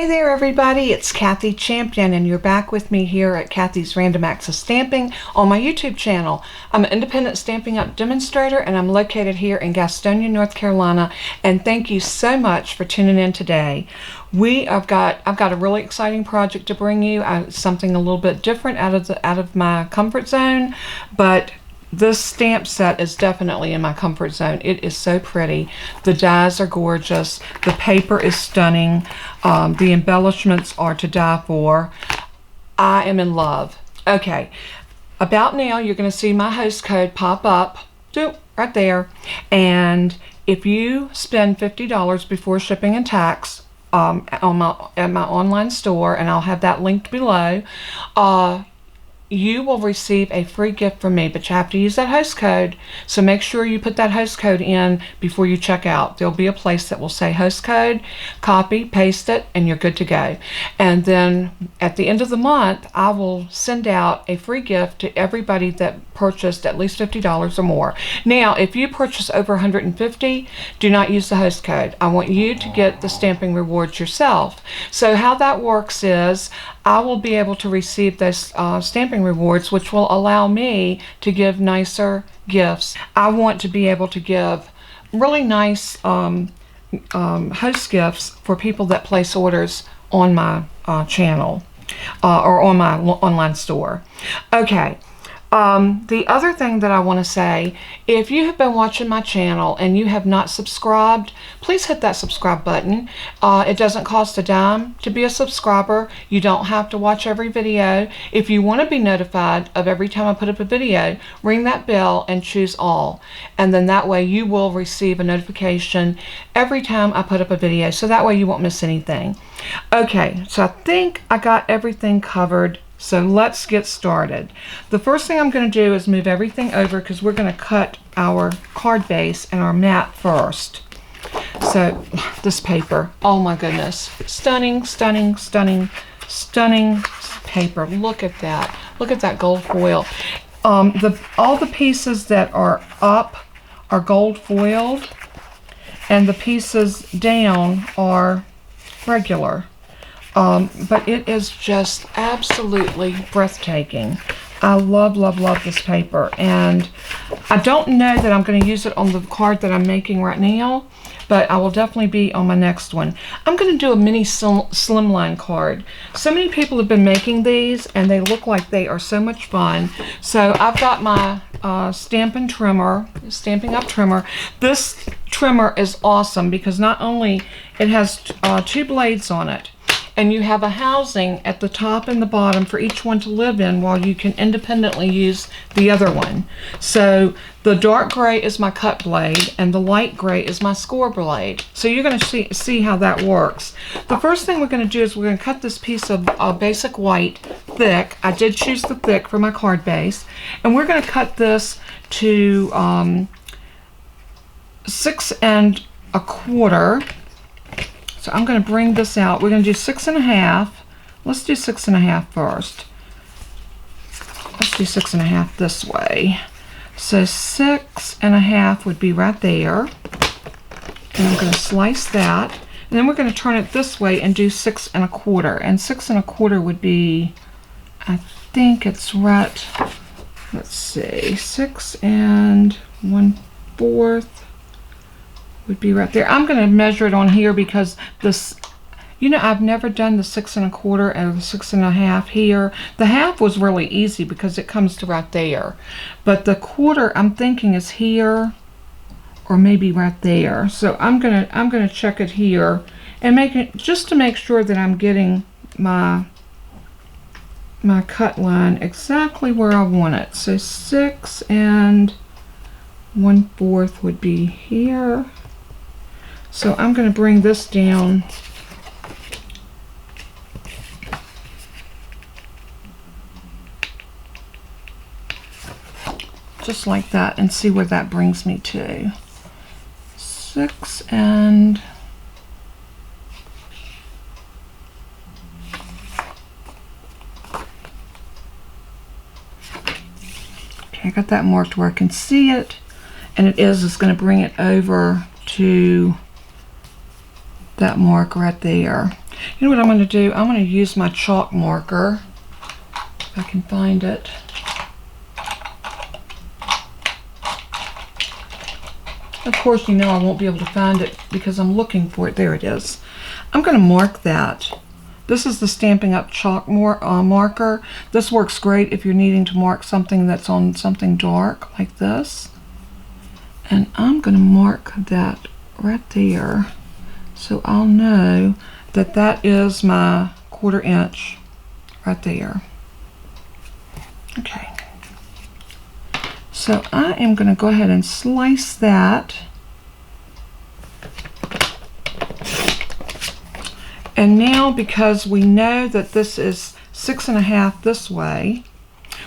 Hey there everybody, it's Kathy Champion and you're back with me here at Kathy's Random Acts of Stamping on my YouTube channel. I'm an independent Stampin' Up! Demonstrator and I'm located here in Gastonia, North Carolina, and thank you so much for tuning in today. I've got a really exciting project to bring you, something a little bit different out of my comfort zone, but this stamp set is definitely in my comfort zone. It is so pretty. The dies are gorgeous. The paper is stunning. The embellishments are to die for. I am in love. Okay, about now you're going to see my host code pop up right there. And if you spend $50 before shipping and tax at my online store, and I'll have that linked below, you will receive a free gift from me, but you have to use that host code. So make sure you put that host code in before you check out. There'll be a place that will say host code, copy, paste it, and you're good to go. And then at the end of the month, I will send out a free gift to everybody that purchased at least $50 or more. Now, if you purchase over $150, do not use the host code. I want you to get the stamping rewards yourself. So how that works is I will be able to receive those stamping rewards, which will allow me to give nicer gifts. I want to be able to give really nice host gifts for people that place orders on my channel or on my online store. Okay. The other thing that I want to say, if you have been watching my channel and you have not subscribed, please hit that subscribe button. It doesn't cost a dime to be a subscriber. You don't have to watch every video. If you want to be notified of every time I put up a video, ring that bell and choose all. And then that way you will receive a notification every time I put up a video. So that way you won't miss anything. Okay, so I think I got everything covered. So let's get started. The first thing I'm going to do is move everything over because we're going to cut our card base and our mat first. So this paper, oh my goodness, stunning, stunning, stunning, stunning paper. Look at that. Look at that gold foil. All the pieces that are up are gold foiled and the pieces down are regular. But it is just absolutely breathtaking. I love, love, love this paper. And I don't know that I'm going to use it on the card that I'm making right now, but I will definitely be on my next one. I'm going to do a mini slimline card. So many people have been making these, and they look like they are so much fun. So I've got my Stampin' Up! Trimmer. This trimmer is awesome because not only it has 2 blades on it, and you have a housing at the top and the bottom for each one to live in while you can independently use the other one. So the dark gray is my cut blade and the light gray is my score blade. So you're going to see how that works. The first thing we're going to do is we're going to cut this piece of basic white thick. I did choose the thick for my card base. And we're going to cut this to 6 1/4. So I'm going to bring this out. We're going to do 6 1/2. Let's do 6 1/2 first. Let's do 6 1/2 this way. So 6 1/2 would be right there. And I'm going to slice that. And then we're going to turn it this way and do 6 1/4. And 6 1/4 would be, I think it's right, let's see, 6 1/4 would be right there. I'm going to measure it on here because this, you know, I've never done the 6 1/4 and the 6 1/2 here. The half was really easy because it comes to right there. But the quarter I'm thinking is here or maybe right there. So I'm gonna check it here and make it just to make sure that I'm getting my cut line exactly where I want it. So 6 1/4 would be here. So I'm going to bring this down just like that and see where that brings me to. 6 and okay, I got that marked where I can see it, and it's going to bring it over to that mark right there. You know what I'm going to do? I'm going to use my chalk marker, if I can find it. Of course, you know I won't be able to find it because I'm looking for it. There it is. I'm going to mark that. This is the Stampin' Up! Chalk marker. This works great if you're needing to mark something that's on something dark like this. And I'm going to mark that right there so I'll know that that is my 1/4 inch right there. Okay. So I am going to go ahead and slice that. And now, because we know that this is 6 1/2 this way,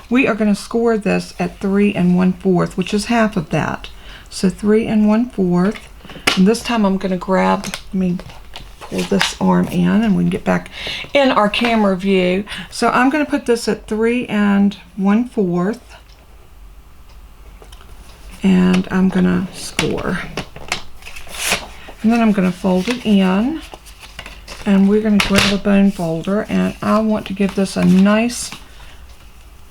we are going to score this at 3 1/4, which is half of that. So 3 1/4. And this time I'm going to grab, let me pull this arm in and we can get back in our camera view. So I'm going to put this at 3 1/4. And I'm going to score. And then I'm going to fold it in. And we're going to grab a bone folder, and I want to give this a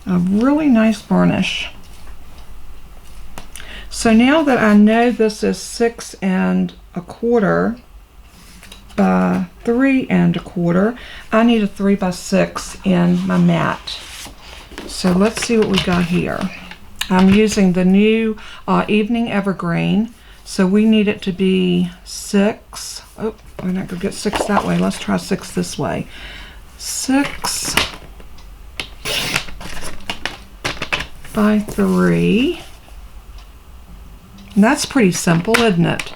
really nice varnish. So now that I know this is 6 1/4 by 3 1/4, I need a 3 by 6 in my mat. So let's see what we got here. I'm using the new Evening Evergreen, so we need it to be 6. Oh, we're not going to get 6 that way. Let's try 6 this way. 6 by 3. And that's pretty simple, isn't it?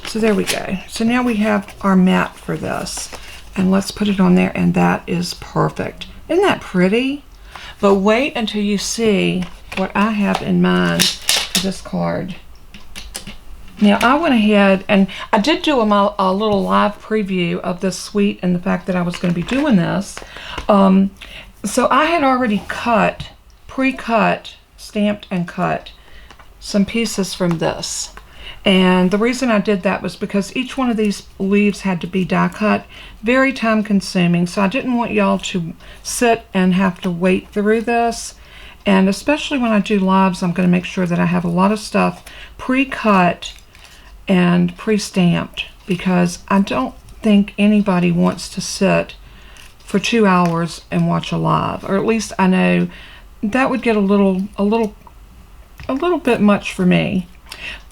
So there we go. So now we have our mat for this. And let's put it on there, and that is perfect. Isn't that pretty? But wait until you see what I have in mind for this card. Now I went ahead and I did do a little live preview of this suite and the fact that I was going to be doing this. So I had already pre-cut, stamped and cut some pieces from this. And the reason I did that was because each one of these leaves had to be die cut, very time consuming. So I didn't want y'all to sit and have to wait through this. And especially when I do lives, I'm going to make sure that I have a lot of stuff pre-cut and pre-stamped, because I don't think anybody wants to sit for 2 hours and watch a live, or at least I know that would get a little bit much for me.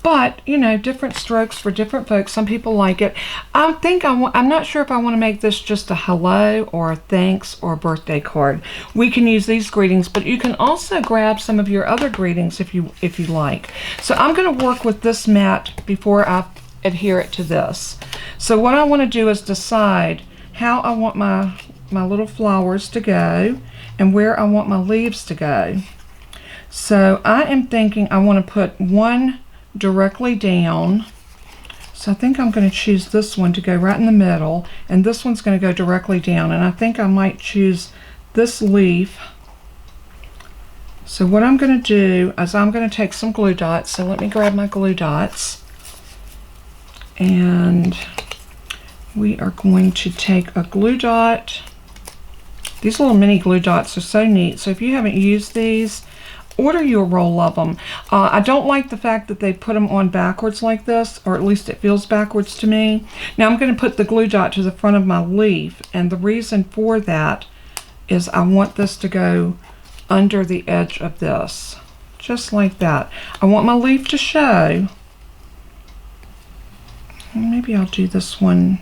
But you know, different strokes for different folks. Some people like it. I'm not sure if I want to make this just a hello or a thanks or a birthday card. We can use these greetings, but you can also grab some of your other greetings if you like. So I'm going to work with this mat before I adhere it to this. So what I want to do is decide how I want my little flowers to go and where I want my leaves to go. So I am thinking I want to put one directly down. So I think I'm going to choose this one to go right in the middle, and this one's going to go directly down, and I think I might choose this leaf. So what I'm going to do is I'm going to take some glue dots. So let me grab my glue dots, and we are going to take a glue dot. These little mini glue dots are so neat. So if you haven't used these, order you a roll of them. I don't like the fact that they put them on backwards like this, or at least it feels backwards to me. Now I'm going to put the glue dot to the front of my leaf, and the reason for that is I want this to go under the edge of this, just like that. I want my leaf to show. Maybe I'll do this one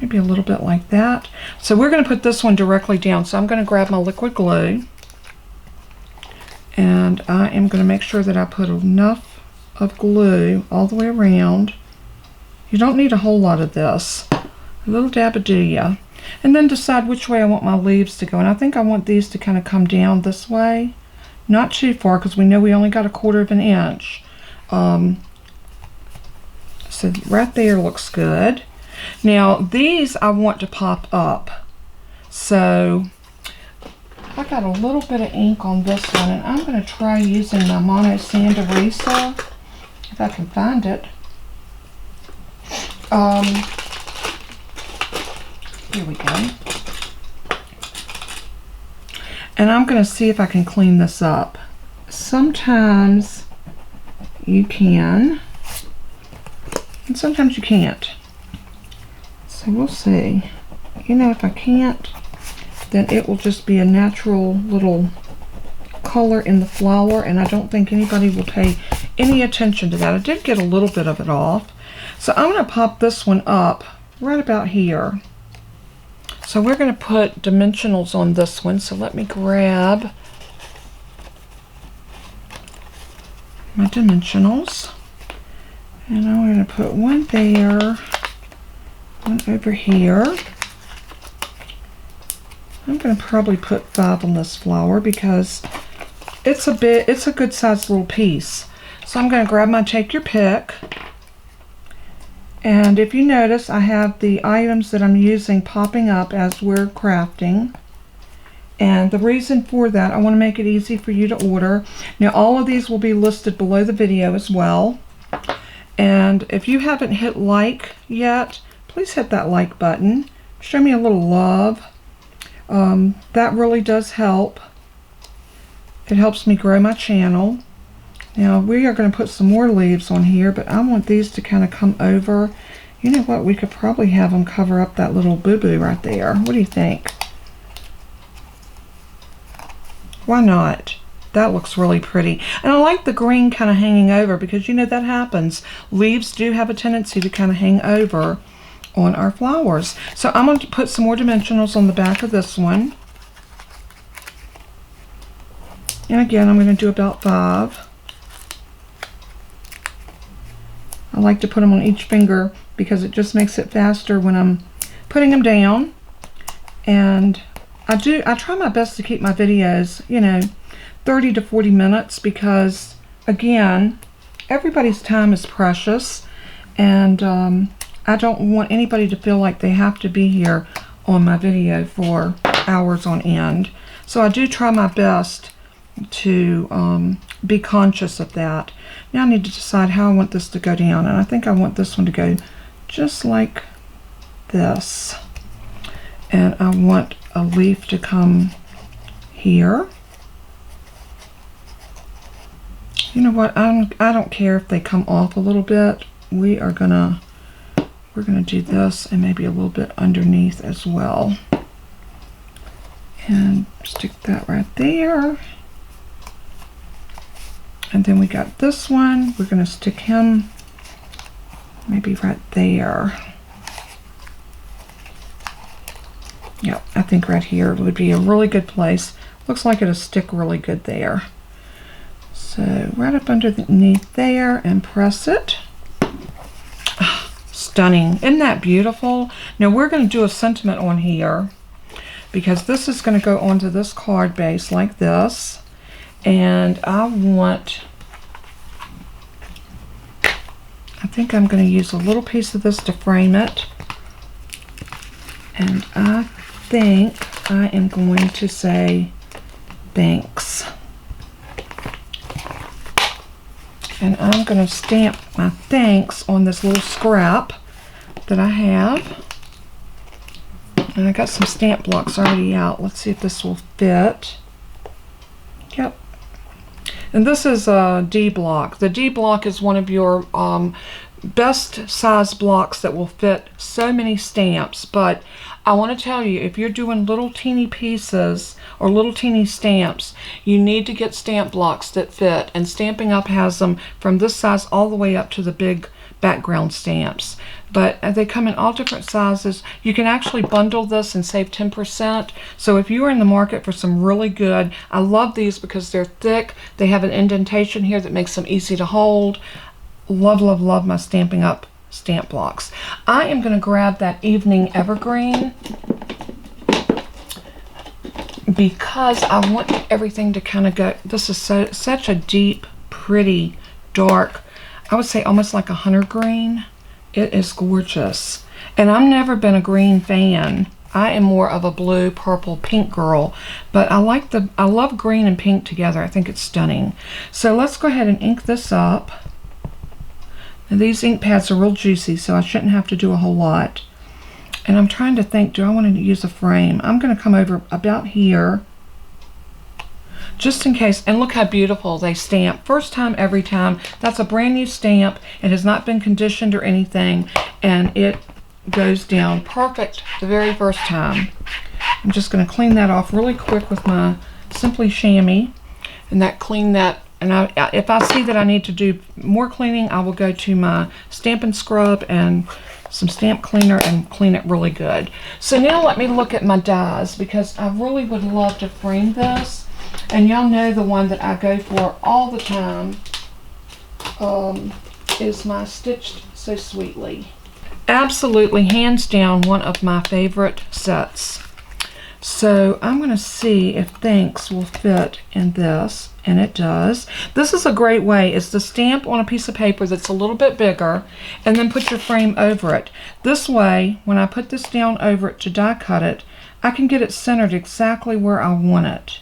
maybe a little bit like that. So we're going to put this one directly down. So I'm going to grab my liquid glue, and I am going to make sure that I put enough of glue all the way around. You don't need a whole lot of this. A little dab of do-ya. And then decide which way I want my leaves to go. And I think I want these to kind of come down this way. Not too far, because we know we only got 1/4 inch. So right there looks good. Now these I want to pop up. So I got a little bit of ink on this one, and I'm going to try using my Mono Sand Eraser, if I can find it. Here we go. And I'm going to see if I can clean this up. Sometimes you can, and sometimes you can't. So we'll see. You know, if I can't, then it will just be a natural little color in the flower, and I don't think anybody will pay any attention to that. I did get a little bit of it off. So I'm going to pop this one up right about here. So we're going to put dimensionals on this one. So let me grab my dimensionals. And I'm going to put one there, one over here. I'm going to probably put 5 on this flower because it's a good sized little piece. So I'm going to grab my Take Your Pick. And if you notice, I have the items that I'm using popping up as we're crafting. And the reason for that, I want to make it easy for you to order. Now, all of these will be listed below the video as well. And if you haven't hit like yet, please hit that like button. Show me a little love. That really does help. It helps me grow my channel. Now we are going to put some more leaves on here, but I want these to kind of come over. You know what? We could probably have them cover up that little boo-boo right there. What do you think? Why not? That looks really pretty. And I like the green kind of hanging over because, you know, that happens. Leaves do have a tendency to kind of hang over on our flowers. So I'm going to put some more dimensionals on the back of this one. And again, I'm going to do about 5. I like to put them on each finger because it just makes it faster when I'm putting them down. And I try my best to keep my videos, you know, 30 to 40 minutes because, again, everybody's time is precious. And I don't want anybody to feel like they have to be here on my video for hours on end. So I do try my best to be conscious of that. Now I need to decide how I want this to go down, and I think I want this one to go just like this, and I want a leaf to come here. You know what, I don't care if they come off a little bit. We're gonna do this and maybe a little bit underneath as well, and stick that right there. And then we got this one. We're going to stick him maybe right there. Yep, I think right here would be a really good place. Looks like it'll stick really good there. So right up underneath there and press it. Oh, stunning. Isn't that beautiful? Now we're going to do a sentiment on here because this is going to go onto this card base like this. And I think I'm going to use a little piece of this to frame it. And I think I am going to say thanks. And I'm going to stamp my thanks on this little scrap that I have. And I got some stamp blocks already out. Let's see if this will fit. Yep. And this is a D block. The D block is one of your best size blocks that will fit so many stamps. But I want to tell you, if you're doing little teeny pieces or little teeny stamps, you need to get stamp blocks that fit. And Stampin' Up! Has them from this size all the way up to the big background stamps. But they come in all different sizes. You can actually bundle this and save 10%. So if you are in the market for some really good, I love these because they're thick. They have an indentation here that makes them easy to hold. Love, love, love my Stampin' Up! Stamp blocks. I am going to grab that Evening Evergreen because I want everything to kind of go. This is such a deep, pretty, dark, I would say almost like a hunter green. It is gorgeous. And I've never been a green fan. I am more of a blue, purple, pink girl. But I love green and pink together. I think it's stunning. So let's go ahead and ink this up. Now these ink pads are real juicy, so I shouldn't have to do a whole lot. And I'm trying to think, do I want to use a frame? I'm going to come over about here, just in case. And look how beautiful they stamp. First time, every time. That's a brand new stamp. It has not been conditioned or anything. And it goes down perfect the very first time. I'm just going to clean that off really quick with my Simply Chamois. And that clean that. And if I see that I need to do more cleaning, I will go to my Stampin' Scrub and some stamp cleaner and clean it really good. So now let me look at my dies, because I really would love to frame this. And y'all know the one that I go for all the time is my Stitched So Sweetly. Absolutely, hands down, one of my favorite sets. So I'm going to see if Thanks will fit in this, and it does. This is a great way, is to stamp on a piece of paper that's a little bit bigger and then put your frame over it. This way, when I put this down over it to die cut it, I can get it centered exactly where I want it.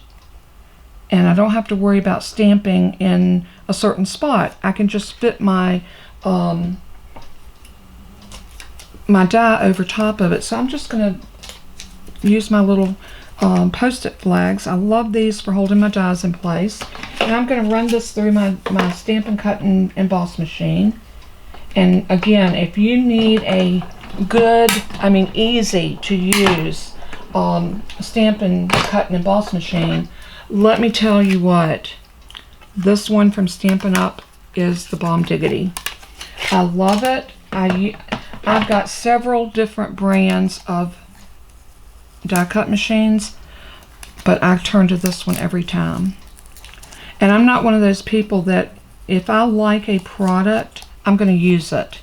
And I don't have to worry about stamping in a certain spot. I can just fit my my die over top of it. So I'm just going to use my little post-it flags. I love these for holding my dies in place. And I'm going to run this through my Stampin' Cut and Emboss machine. And again, if you need a good, easy to use Stampin' Cut and Emboss machine, let me tell you what, this one from Stampin' Up is the bomb diggity. I love it. I've got several different brands of die cut machines, but I turn to this one every time. And I'm not one of those people that if I like a product, I'm going to use it.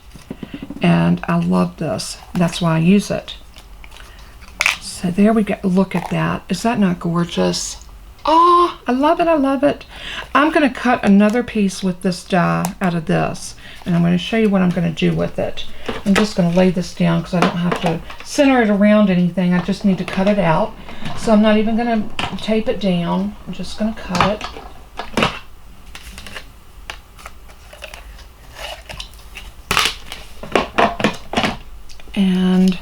And I love this. That's why I use it. So there we go. Look at that. Is that not gorgeous? Oh, I love it. I love it. I'm going to cut another piece with this die out of this. And I'm going to show you what I'm going to do with it. I'm just going to lay this down because I don't have to center it around anything. I just need to cut it out. So I'm not even going to tape it down. I'm just going to cut it. And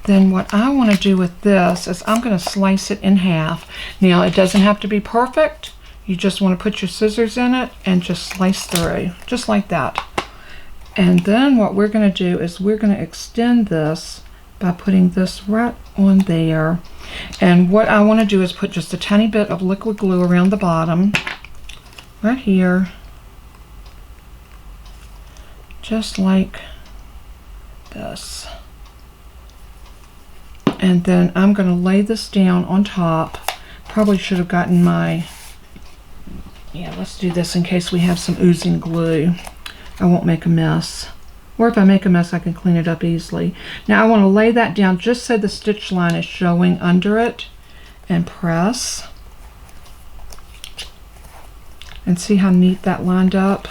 then what I want to do with this is I'm going to slice it in half. Now, it doesn't have to be perfect. You just want to put your scissors in it and just slice through, just like that. And then what we're going to do is we're going to extend this by putting this right on there. And what I want to do is put just a tiny bit of liquid glue around the bottom, right here, just like this. And then I'm going to lay this down on top. Probably should have gotten my, let's do this in case we have some oozing glue. I won't make a mess. Or if I make a mess, I can clean it up easily. Now I want to lay that down just so the stitch line is showing under it, and press. And see how neat that lined up?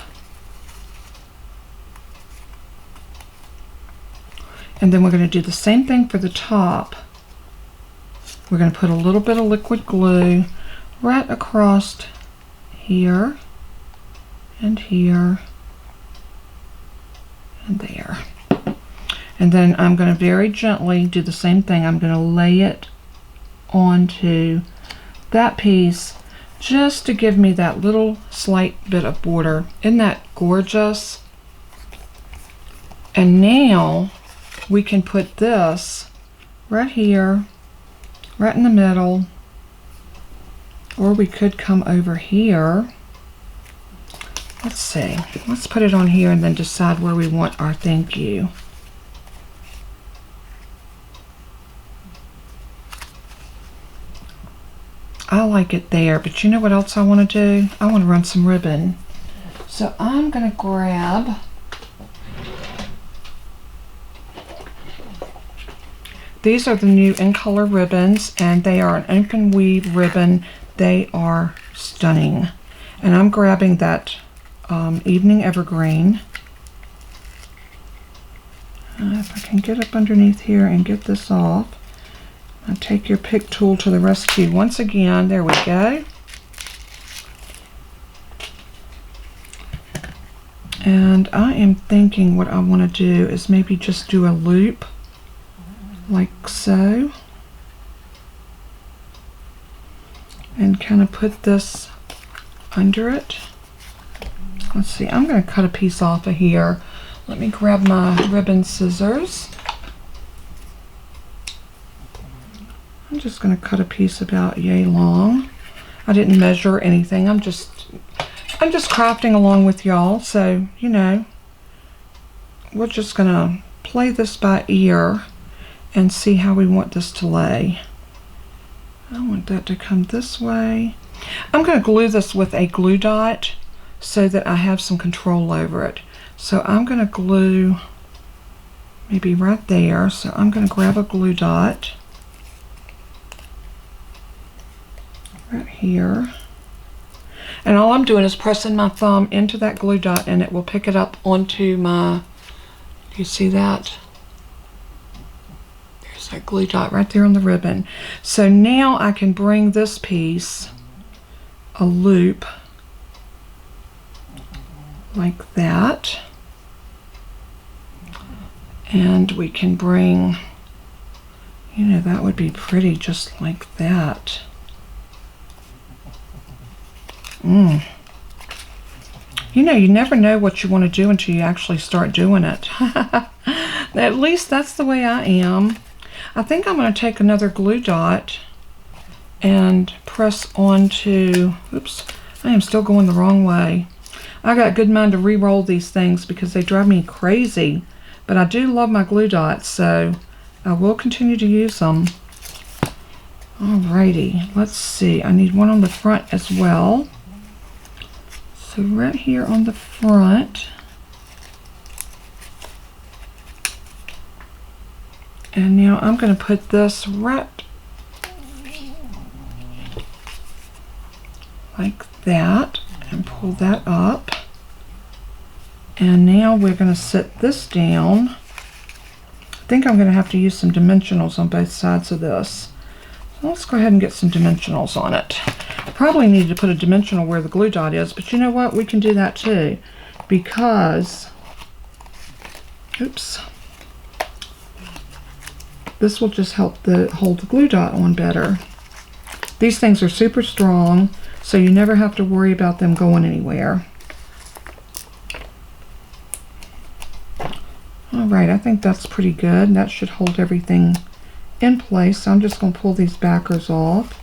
And then we're going to do the same thing for the top. We're going to put a little bit of liquid glue right across here and here and there. And then I'm going to very gently do the same thing. I'm going to lay it onto that piece just to give me that little slight bit of border. Isn't that gorgeous? And now we can put this right here, right in the middle, or we could come over here. Let's see, let's put it on here and then decide where we want our thank you. I like it there, but you know what else I want to do? I want to run some ribbon. So I'm going to grab these are the new In Color ribbons, and they are an open weave ribbon. They are stunning. And I'm grabbing that Evening Evergreen. If I can get up underneath here and get this off. I'll take your pick tool to the rescue once again. There we go. And I am thinking what I want to do is maybe just do a loop like so. And kind of put this under it. Let's see, I'm going to cut a piece off of here. Let me grab my ribbon scissors. I'm just going to cut a piece about yay long. I didn't measure anything. I'm just crafting along with y'all. So, you know, we're just going to play this by ear and see how we want this to lay. I want that to come this way. I'm going to glue this with a glue dot so that I have some control over it. So I'm going to glue maybe right there. So I'm going to grab a glue dot right here. And all I'm doing is pressing my thumb into that glue dot and it will pick it up onto my, you see that? There's that glue dot right there on the ribbon. So now I can bring this piece a loop like that. And we can bring, you know, that would be pretty just like that. You know, you never know what you want to do until you actually start doing it. At least that's the way I am. I think I'm going to take another glue dot and press onto, oops, I am still going the wrong way. I got good mind to re-roll these things because they drive me crazy. But I do love my glue dots, so I will continue to use them. Alrighty, let's see. I need one on the front as well. So right here on the front. And now I'm going to put this right like that and pull that up. And now we're going to set this down. I think I'm going to have to use some dimensionals on both sides of this. So let's go ahead and get some dimensionals on it. I probably need to put a dimensional where the glue dot is, but you know what? We can do that too because, oops, this will just help hold the glue dot on better. These things are super strong, so you never have to worry about them going anywhere. Alright, I think that's pretty good. That should hold everything in place. So I'm just going to pull these backers off.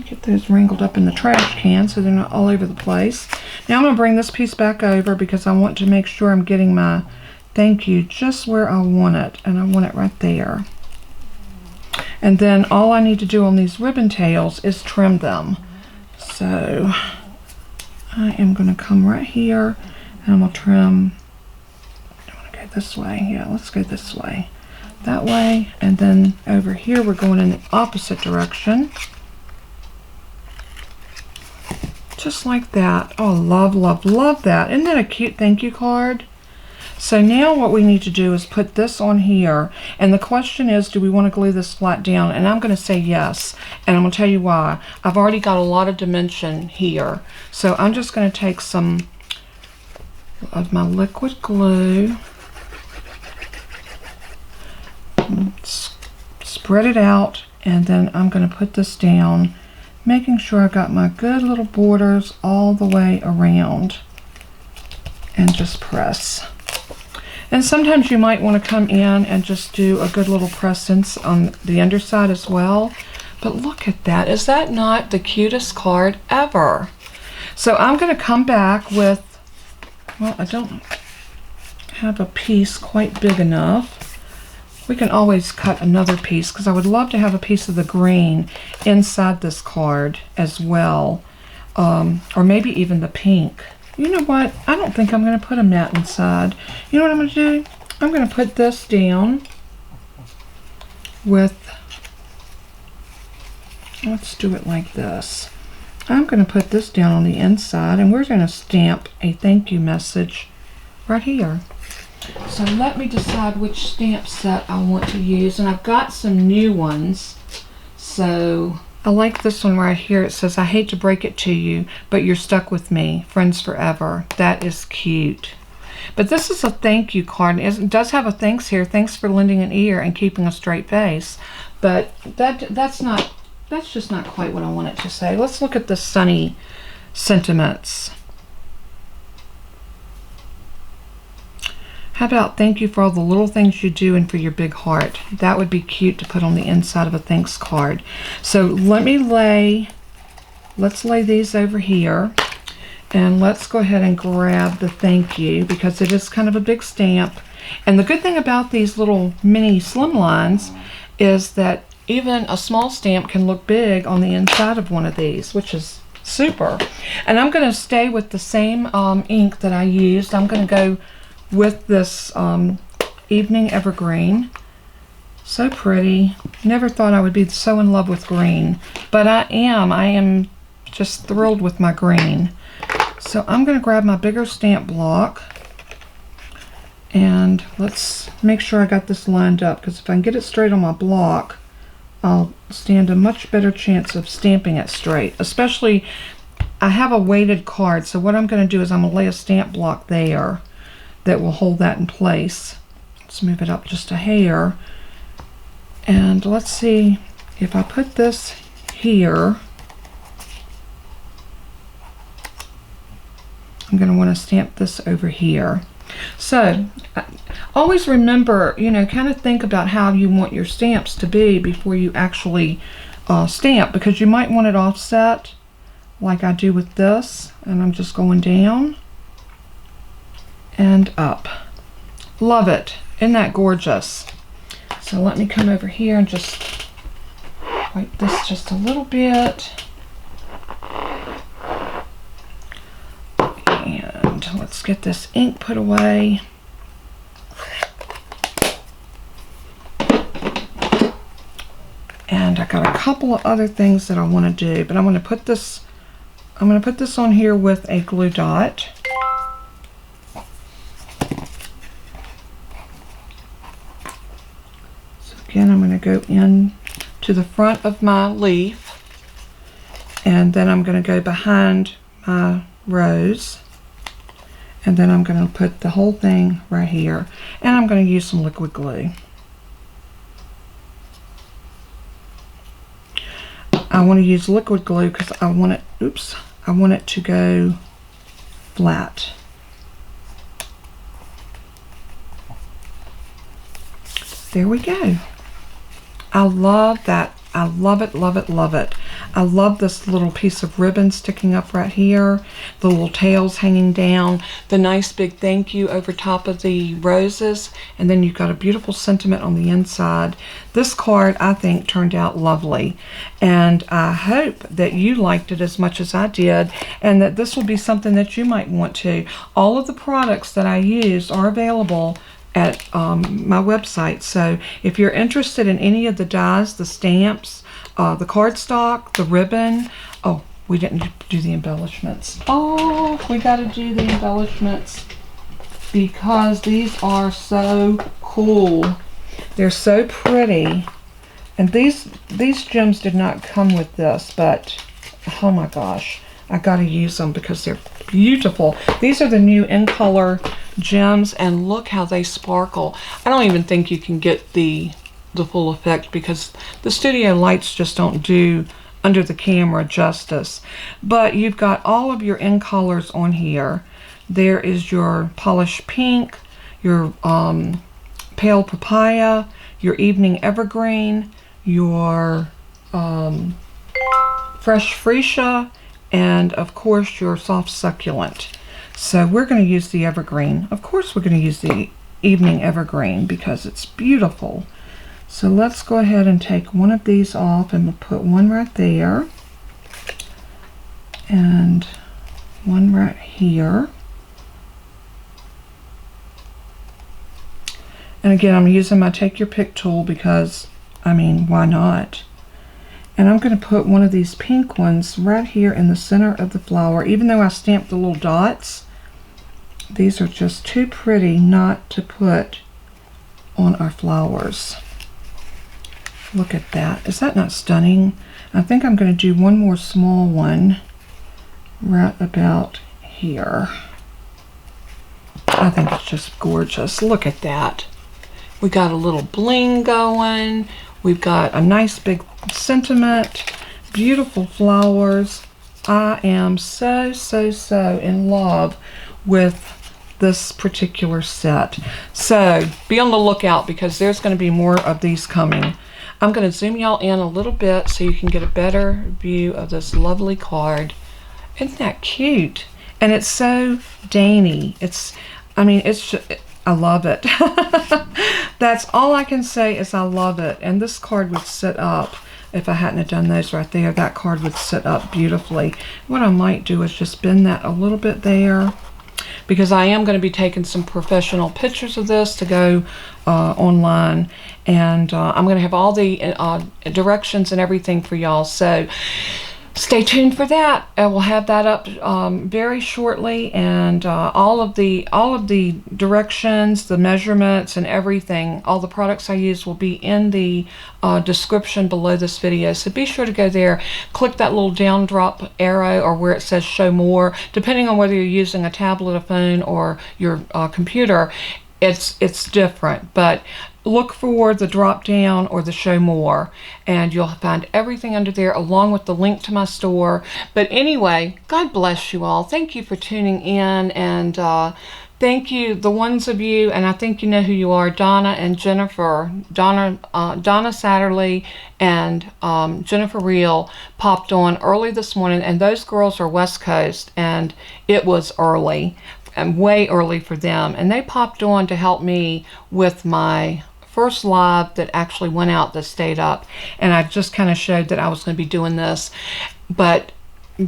Get those wrangled up in the trash can so they're not all over the place. Now I'm going to bring this piece back over because I want to make sure I'm getting my thank you just where I want it. And I want it right there. And then all I need to do on these ribbon tails is trim them. So I am going to come right here and I'm going to trim. I want to go this way. Yeah, let's go this way. That way. And then over here we're going in the opposite direction. Just like that. Oh, love, love, love that. Isn't that a cute thank you card? So now what we need to do is put this on here, and the question is, do we want to glue this flat down? And I'm going to say yes, and I'm going to tell you why. I've already got a lot of dimension here, so I'm just going to take some of my liquid glue, spread it out, and then I'm going to put this down, making sure I got my good little borders all the way around, and just press. And sometimes you might want to come in and just do a good little press on the underside as well. But look at that. Is that not the cutest card ever? So I'm going to come back with, well, I don't have a piece quite big enough. We can always cut another piece because I would love to have a piece of the green inside this card as well. Or maybe even the pink. You know what? I don't think I'm going to put a matte inside. You know what I'm going to do? I'm going to put this down with, let's do it like this. I'm going to put this down on the inside and we're going to stamp a thank you message right here. So let me decide which stamp set I want to use. And I've got some new ones. So I like this one right here. It says, I hate to break it to you, but you're stuck with me, friends forever. That is cute. But this is a thank you card. It does have a thanks here. Thanks for lending an ear and keeping a straight face. But that's just not quite what I want it to say. Let's look at the sunny sentiments. How about thank you for all the little things you do and for your big heart? That would be cute to put on the inside of a thanks card. So let's lay these over here, and let's go ahead and grab the thank you, because it is kind of a big stamp. And the good thing about these little mini Slimlines is that even a small stamp can look big on the inside of one of these, which is super. And I'm going to stay with the same ink that I used. I'm going to go with this Evening Evergreen. So pretty. Never thought I would be so in love with green, but I am just thrilled with my green. So I'm going to grab my bigger stamp block, and let's make sure I got this lined up, because if I can get it straight on my block, I'll stand a much better chance of stamping it straight. Especially, I have a weighted card, so what I'm going to do is I'm going to lay a stamp block there that will hold that in place. Let's move it up just a hair. And let's see, if I put this here, I'm going to want to stamp this over here. So always remember, kind of think about how you want your stamps to be before you actually stamp, because you might want it offset like I do with this, and I'm just going down and up. Love it. Isn't that gorgeous? So let me come over here and just wipe this just a little bit. And let's get this ink put away. And I got a couple of other things that I want to do, but I'm going to put this on here with a glue dot. Again, I'm going to go in to the front of my leaf, and then I'm going to go behind my rose, and then I'm going to put the whole thing right here, and I'm going to use some liquid glue. I want to use liquid glue because I want it to go flat. There we go. I love that. I love it, love it, love it. I love this little piece of ribbon sticking up right here, the little tails hanging down, the nice big thank you over top of the roses, and then you've got a beautiful sentiment on the inside. This card, I think, turned out lovely, and I hope that you liked it as much as I did, and that this will be something that you might want to. All of the products that I used are available at my website. So if you're interested in any of the dies, the stamps, the cardstock, the ribbon, oh, we didn't do the embellishments. Oh, we got to do the embellishments because these are so cool. They're so pretty. And these gems did not come with this, but oh my gosh, I got to use them because they're beautiful. These are the new in color gems, and look how they sparkle. I don't even think you can get the full effect because the studio lights just don't do under the camera justice. But you've got all of your in colors on here. There is your polished pink, your pale papaya, your evening evergreen, your fresh freesia, and of course your soft succulent. So we're going to use the evergreen. Of course we're going to use the evening evergreen because it's beautiful. So let's go ahead and take one of these off, and we'll put one right there and one right here. And again, I'm using my Take Your Pick tool because, I mean, why not? And I'm going to put one of these pink ones right here in the center of the flower. Even though I stamped the little dots, these are just too pretty not to put on our flowers. Look at that. Is that not stunning? I think I'm going to do one more small one right about here. I think it's just gorgeous. Look at that. We got a little bling going. We've got a nice big sentiment, beautiful flowers. I am so in love with this particular set. So be on the lookout because there's going to be more of these coming. I'm going to zoom y'all in a little bit so you can get a better view of this lovely card. Isn't that cute? And it's so dainty. I love it. That's all I can say is I love it. And this card would sit up. If I hadn't have done those right there, that card would sit up beautifully. What I might do is just bend that a little bit there, because I am going to be taking some professional pictures of this to go online, and I'm going to have all the directions and everything for y'all, so stay tuned for that. I will have that up very shortly, and all of the directions, the measurements, and everything, all the products I use will be in the description below this video. So be sure to go there, click that little down drop arrow or where it says show more, depending on whether you're using a tablet, a phone, or your computer. It's different, but look for the drop down or the show more, and you'll find everything under there along with the link to my store. But anyway, God bless you all. Thank you for tuning in, and thank you, the ones of you, and I think you know who you are, Donna and Jennifer. Donna Satterley and Jennifer Reel popped on early this morning, and those girls are West Coast, and it was early, and way early for them, and they popped on to help me with my first live that actually went out, that stayed up, and I just kind of showed that I was going to be doing this. But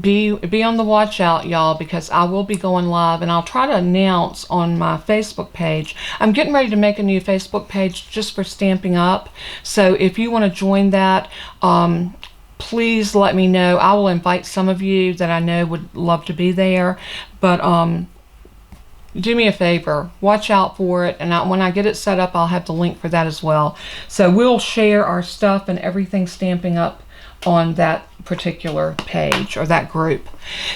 be on the watch out, y'all, because I will be going live, and I'll try to announce on my Facebook page. I'm getting ready to make a new Facebook page just for Stamping Up, so if you want to join that, please let me know. I will invite some of you that I know would love to be there, but do me a favor, watch out for it, and when I get it set up, I'll have the link for that as well. So we'll share our stuff and everything Stamping Up on that particular page or that group.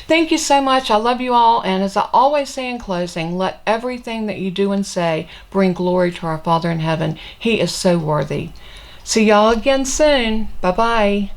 Thank you so much. I love you all, and as I always say in closing, let everything that you do and say bring glory to our Father in heaven. He is so worthy. See y'all again soon. Bye-bye.